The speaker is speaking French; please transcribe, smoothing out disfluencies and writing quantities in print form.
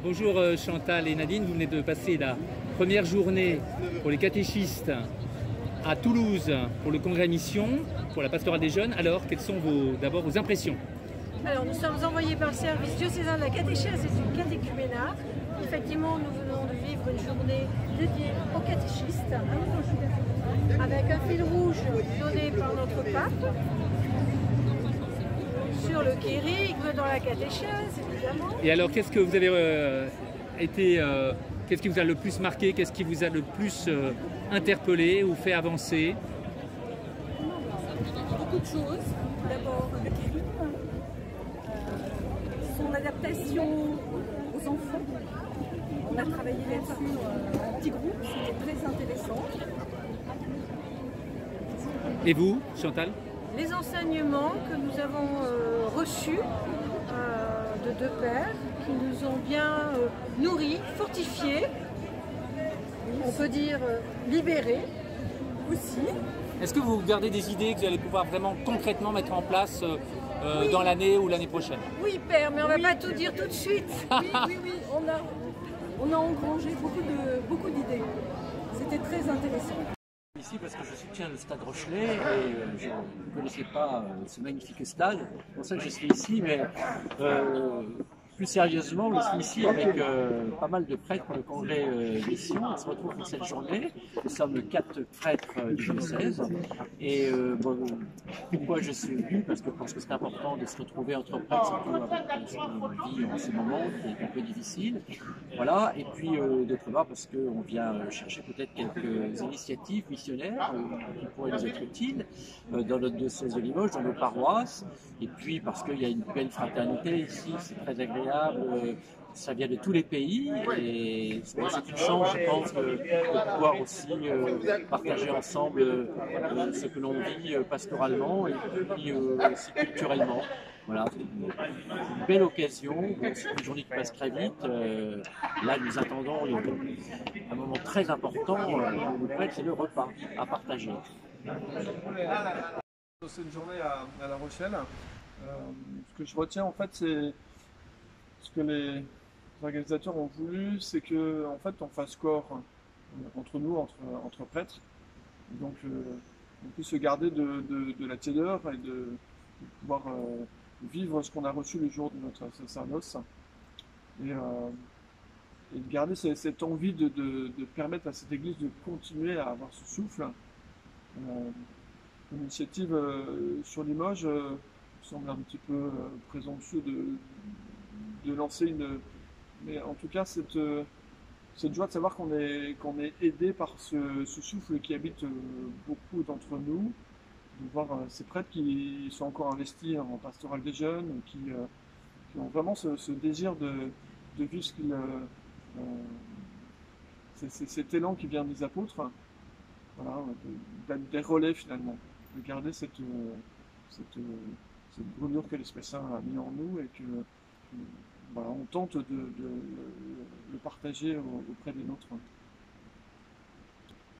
Bonjour Chantal et Nadine, vous venez de passer la première journée pour les catéchistes à Toulouse pour le congrès Mission, pour la pastorale des jeunes. Alors, quelles sont d'abord vos impressions? Alors, nous sommes envoyés par le service diocésain de la catéchèse et du catéchuménat. Effectivement, nous venons de vivre une journée dédiée aux catéchistes, avec un fil rouge donné par notre pape sur le kérygme, dans la catéchèse, évidemment. Et alors, qu'est-ce que vous avez qu'est-ce qui vous a le plus marqué? Qu'est-ce qui vous a le plus interpellé ou fait avancer? Beaucoup de choses. D'abord, le kérygme, son adaptation aux enfants. On a travaillé là-dessus en petit groupe, c'était très intéressant. Et vous, Chantal? Les enseignements que nous avons reçus de deux pères qui nous ont bien nourris, fortifiés, on peut dire libérés aussi. Est-ce que vous gardez des idées que vous allez pouvoir vraiment concrètement mettre en place Oui. dans l'année ou l'année prochaine? Oui, père, mais on ne va pas tout dire tout de suite. Oui, on a engrangé beaucoup d'idées. C'était très intéressant. Ici parce que je soutiens le stade Rochelet et je ne connaissais pas ce magnifique stade. C'est pour ça que je suis ici, mais plus sérieusement, je suis ici avec pas mal de prêtres pour le congrès Mission. On se retrouve pour cette journée. Nous sommes 4 prêtres du diocèse. Et pourquoi je suis venu? Parce que je pense que c'est important de se retrouver entre prêtres, surtout avec ce qu'on vit en ce moment, qui est un peu difficile. Voilà. Et puis d'autre part, parce qu'on vient chercher peut-être quelques initiatives missionnaires qui pourraient nous être utiles dans notre diocèse de Limoges, dans nos paroisses. Et puis parce qu'il y a une belle fraternité ici, c'est très agréable. Ça vient de tous les pays et c'est une chance, je pense, de pouvoir aussi partager ensemble ce que l'on vit pastoralement et puis aussi culturellement. Voilà, c'est une belle occasion. Bon, c'est une journée qui passe très vite. Là, nous attendons un moment très important pour nous prêtres, c'est le repas à partager. C'est une journée à La Rochelle. Ce que je retiens en fait, c'est ce que les organisateurs ont voulu, c'est que en fait on fasse corps entre nous, entre prêtres. Et donc on puisse se garder de la tiédeur et de pouvoir vivre ce qu'on a reçu le jour de notre sacerdoce. Et de garder cette envie de permettre à cette église de continuer à avoir ce souffle. L'initiative sur Limoges semble un petit peu présomptueux de lancer une... Mais en tout cas, cette joie de savoir qu'on est aidé par ce souffle qui habite beaucoup d'entre nous, de voir ces prêtres qui sont encore investis en pastoral des jeunes, qui ont vraiment ce désir de vivre ce qu'ils... c'est cet élan qui vient des apôtres, voilà, des relais finalement, de garder cette brûlure que l'Esprit Saint a mis en nous et que voilà, on tente de le partager auprès des nôtres.